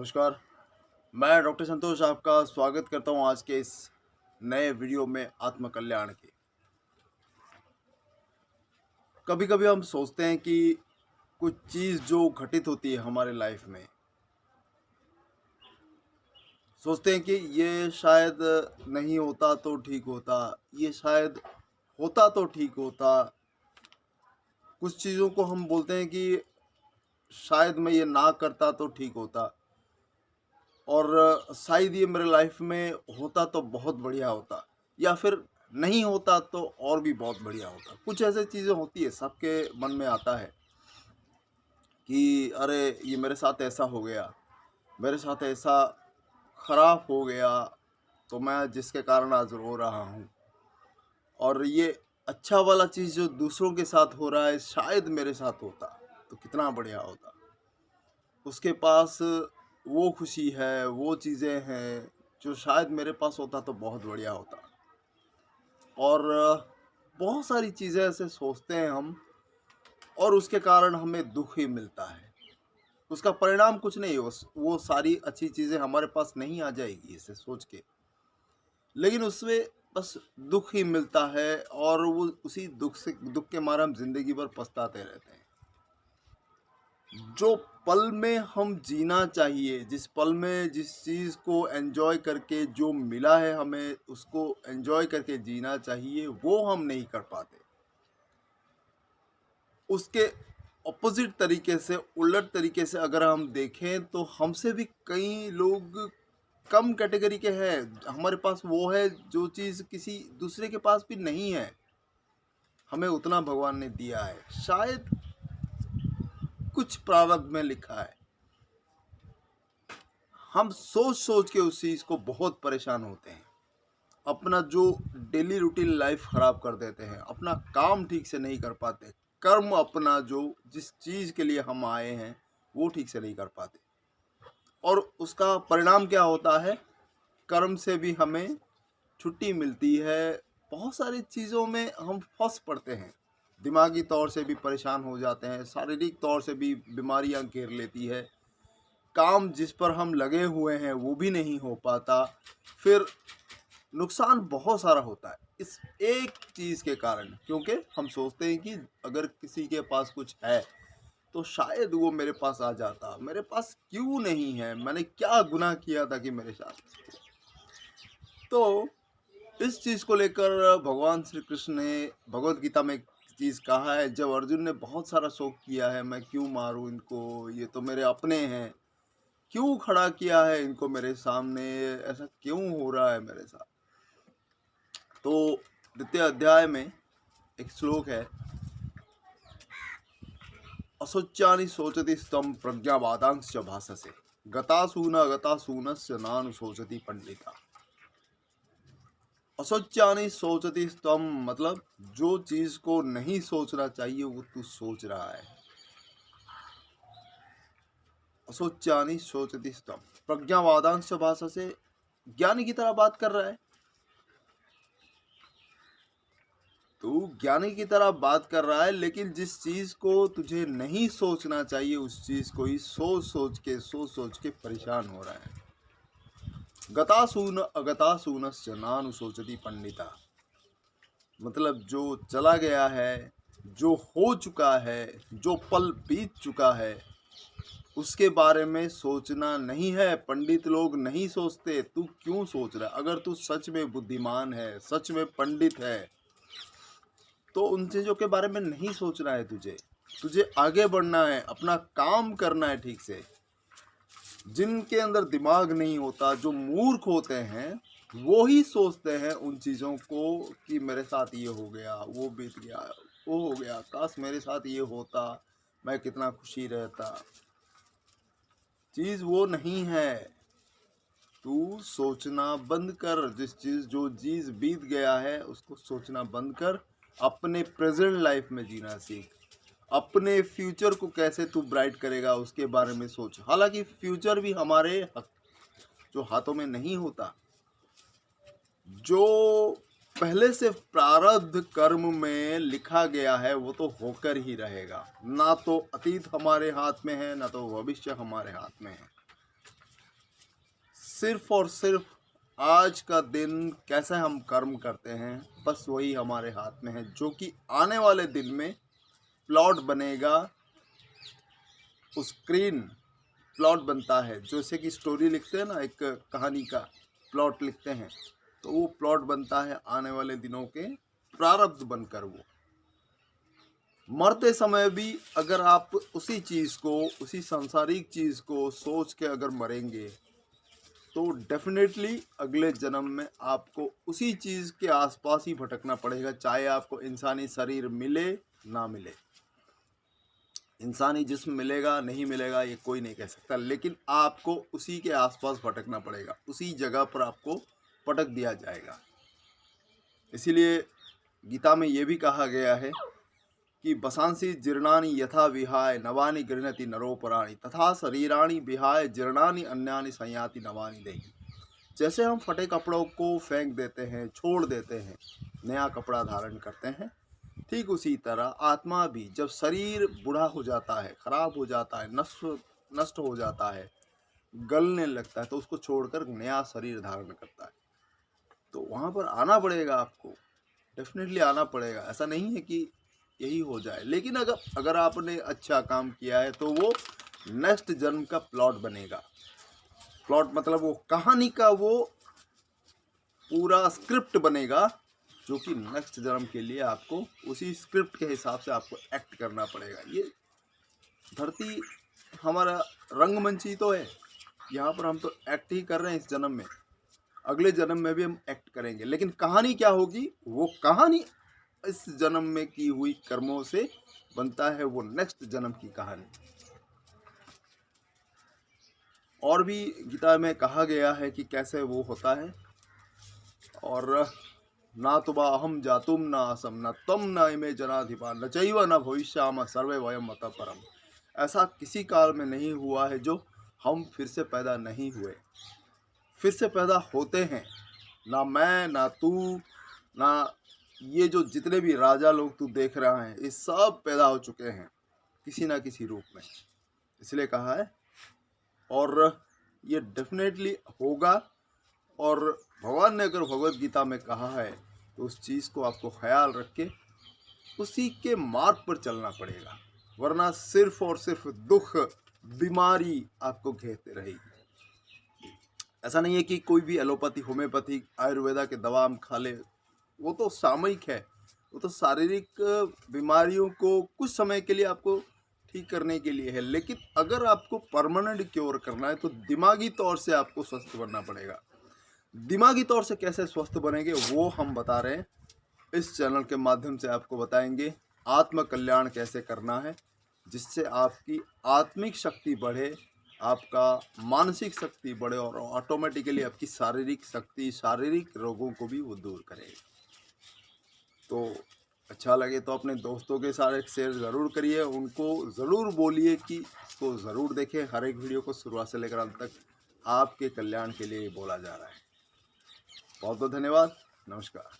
नमस्कार। मैं डॉक्टर संतोष आपका स्वागत करता हूं आज के इस नए वीडियो में आत्मकल्याण के। कभी कभी हम सोचते हैं कि कुछ चीज़ जो घटित होती है हमारे लाइफ में, सोचते हैं कि ये शायद नहीं होता तो ठीक होता, ये शायद होता तो ठीक होता। कुछ चीज़ों को हम बोलते हैं कि शायद मैं ये ना करता तो ठीक होता, और शायद ये मेरे लाइफ में होता तो बहुत बढ़िया होता, या फिर नहीं होता तो और भी बहुत बढ़िया होता। कुछ ऐसी चीज़ें होती है, सबके मन में आता है कि अरे ये मेरे साथ ऐसा हो गया, मेरे साथ ऐसा खराब हो गया, तो मैं जिसके कारण आज रो रहा हूँ। और ये अच्छा वाला चीज़ जो दूसरों के साथ हो रहा है, शायद मेरे साथ होता तो कितना बढ़िया होता। उसके पास वो खुशी है, वो चीज़ें हैं जो शायद मेरे पास होता तो बहुत बढ़िया होता। और बहुत सारी चीज़ें ऐसे सोचते हैं हम, और उसके कारण हमें दुख ही मिलता है। उसका परिणाम कुछ नहीं, वो सारी अच्छी चीज़ें हमारे पास नहीं आ जाएगी इसे सोच के, लेकिन उसमें बस दुख ही मिलता है, और वो उसी दुख के मारे हम जिंदगी भर पछताते रहते हैं। जो पल में हम जीना चाहिए, जिस पल में जिस चीज़ को एंजॉय करके जो मिला है हमें, उसको एंजॉय करके जीना चाहिए, वो हम नहीं कर पाते। उसके ऑपोजिट तरीके से, उलट तरीके से अगर हम देखें तो हमसे भी कई लोग कम कैटेगरी के हैं। हमारे पास वो है जो चीज़ किसी दूसरे के पास भी नहीं है, हमें उतना भगवान ने दिया है, शायद कुछ प्रारब्ध में लिखा है। हम सोच सोच के उस चीज़ को बहुत परेशान होते हैं, अपना जो डेली रूटीन लाइफ ख़राब कर देते हैं, अपना काम ठीक से नहीं कर पाते, कर्म अपना जो जिस चीज़ के लिए हम आए हैं वो ठीक से नहीं कर पाते। और उसका परिणाम क्या होता है? कर्म से भी हमें छुट्टी मिलती है, बहुत सारी चीज़ों में हम फंस पड़ते हैं, दिमागी तौर से भी परेशान हो जाते हैं, शारीरिक तौर से भी बीमारियां घेर लेती है, काम जिस पर हम लगे हुए हैं वो भी नहीं हो पाता। फिर नुकसान बहुत सारा होता है इस एक चीज़ के कारण, क्योंकि हम सोचते हैं कि अगर किसी के पास कुछ है तो शायद वो मेरे पास आ जाता, मेरे पास क्यों नहीं है, मैंने क्या गुनाह किया था कि मेरे साथ। तो इस चीज़ को लेकर भगवान श्री कृष्ण ने भगवत गीता में एक चीज़ कहा है, जब अर्जुन ने बहुत सारा शोक किया है, मैं क्यों मारूं इनको, ये तो मेरे अपने हैं, क्यों खड़ा किया है इनको मेरे सामने, ऐसा क्यों हो रहा है मेरे साथ। तो द्वितीय अध्याय में एक श्लोक है, असोच्यानि सोचति स्तम प्रज्ञावादांश्च भाससे गतासूनस्य नानु सोचति पंडिता। असोच्यानि सोचति स्तम मतलब जो चीज को नहीं सोचना चाहिए वो तू सोच रहा है। असोच्यानि सोचति स्तम प्रज्ञावादांश्च भाससे, ज्ञानी की तरह बात कर रहा है। तू ज्ञानी की तरह बात कर रहा है, लेकिन जिस चीज को तुझे नहीं सोचना चाहिए उस चीज को ही सोच सोच के परेशान हो रहा है। गतासून अगतासूनस्य नानु सोचति पंडिता, मतलब जो चला गया है, जो हो चुका है, जो पल बीत चुका है, उसके बारे में सोचना नहीं है। पंडित लोग नहीं सोचते, तू क्यों सोच रहा है? अगर तू सच में बुद्धिमान है, सच में पंडित है, तो उन चीज़ों के बारे में नहीं सोचना है तुझे। तुझे आगे बढ़ना है, अपना काम करना है ठीक से। जिनके अंदर दिमाग नहीं होता, जो मूर्ख होते हैं, वो ही सोचते हैं उन चीज़ों को कि मेरे साथ ये हो गया, वो बीत गया, वो हो गया, काश मेरे साथ ये होता, मैं कितना खुशी रहता। चीज़ वो नहीं है। तू सोचना बंद कर, जो चीज़ बीत गया है उसको सोचना बंद कर, अपने प्रेजेंट लाइफ में जीना सीख। अपने फ्यूचर को कैसे तू ब्राइट करेगा उसके बारे में सोच। हालांकि फ्यूचर भी हमारे जो हाथों में नहीं होता, जो पहले से प्रारब्ध कर्म में लिखा गया है वो तो होकर ही रहेगा। ना तो अतीत हमारे हाथ में है, ना तो भविष्य हमारे हाथ में है। सिर्फ और सिर्फ आज का दिन कैसे हम कर्म करते हैं, बस वही हमारे हाथ में है, जो कि आने वाले दिन में प्लॉट बनेगा। उस स्क्रीन प्लॉट बनता है, जैसे कि स्टोरी लिखते हैं ना, एक कहानी का प्लॉट लिखते हैं, तो वो प्लॉट बनता है आने वाले दिनों के प्रारब्ध बनकर। वो मरते समय भी अगर आप उसी चीज़ को, उसी सांसारिक चीज़ को सोच के अगर मरेंगे, तो डेफिनेटली अगले जन्म में आपको उसी चीज़ के आसपास ही भटकना पड़ेगा, चाहे आपको इंसानी शरीर मिले ना मिले। इंसानी जिस्म मिलेगा नहीं मिलेगा ये कोई नहीं कह सकता, लेकिन आपको उसी के आसपास भटकना पड़ेगा, उसी जगह पर आपको पटक दिया जाएगा। इसीलिए गीता में ये भी कहा गया है कि बसांसी जीर्णानि यथा विहाय नवानि गृह्णति नरोपराणि तथा शरीराणि विहाय जीर्णानि अन्यानि संयाति नवानि देहि। जैसे हम फटे कपड़ों को फेंक देते हैं, छोड़ देते हैं, नया कपड़ा धारण करते हैं, ठीक उसी तरह आत्मा भी जब शरीर बूढ़ा हो जाता है, खराब हो जाता है, नष्ट हो जाता है, गलने लगता है, तो उसको छोड़कर नया शरीर धारण करता है। तो वहाँ पर आना पड़ेगा आपको, डेफिनेटली आना पड़ेगा। ऐसा नहीं है कि यही हो जाए, लेकिन अगर आपने अच्छा काम किया है तो वो नेक्स्ट जन्म का प्लॉट बनेगा। प्लॉट मतलब वो कहानी का वो पूरा स्क्रिप्ट बनेगा, जो कि नेक्स्ट जन्म के लिए आपको उसी स्क्रिप्ट के हिसाब से आपको एक्ट करना पड़ेगा। ये धरती हमारा रंगमंच ही तो है, यहाँ पर हम तो एक्ट ही कर रहे हैं इस जन्म में, अगले जन्म में भी हम एक्ट करेंगे, लेकिन कहानी क्या होगी, वो कहानी इस जन्म में की हुई कर्मों से बनता है वो नेक्स्ट जन्म की कहानी। और भी गीता में कहा गया है कि कैसे वो होता है, और ना तो अहम जातुम न आसम न तम न इमे जनाधिपा न चैव न भविष्याम सर्वे वयम मत परम। ऐसा किसी काल में नहीं हुआ है जो हम फिर से पैदा नहीं हुए, फिर से पैदा होते हैं। ना मैं, ना तू, ना ये जो जितने भी राजा लोग तू देख रहा है, ये सब पैदा हो चुके हैं किसी ना किसी रूप में, इसलिए कहा है। और ये डेफिनेटली होगा, और भगवान ने अगर भगवत गीता में कहा है तो उस चीज़ को आपको ख्याल रख के उसी के मार्ग पर चलना पड़ेगा, वरना सिर्फ और सिर्फ दुख बीमारी आपको घेरते रहेगी। ऐसा नहीं है कि कोई भी एलोपैथी, होम्योपैथी, आयुर्वेदा के दवा हम खा ले, वो तो सामयिक है, वो तो शारीरिक बीमारियों को कुछ समय के लिए आपको ठीक करने के लिए है, लेकिन अगर आपको परमानेंट क्योर करना है तो दिमागी तौर से आपको स्वस्थ बनना पड़ेगा। दिमागी तौर से कैसे स्वस्थ बनेंगे वो हम बता रहे हैं, इस चैनल के माध्यम से आपको बताएंगे आत्म कल्याण कैसे करना है, जिससे आपकी आत्मिक शक्ति बढ़े, आपका मानसिक शक्ति बढ़े, और ऑटोमेटिकली आपकी शारीरिक शक्ति, शारीरिक रोगों को भी वो दूर करेगा। तो अच्छा लगे तो अपने दोस्तों के साथ शेयर ज़रूर करिए, उनको ज़रूर बोलिए कि इसको ज़रूर देखें। हर एक वीडियो को शुरुआत से लेकर अंत तक आपके कल्याण के लिए बोला जा रहा है। बहुत बहुत धन्यवाद, नमस्कार।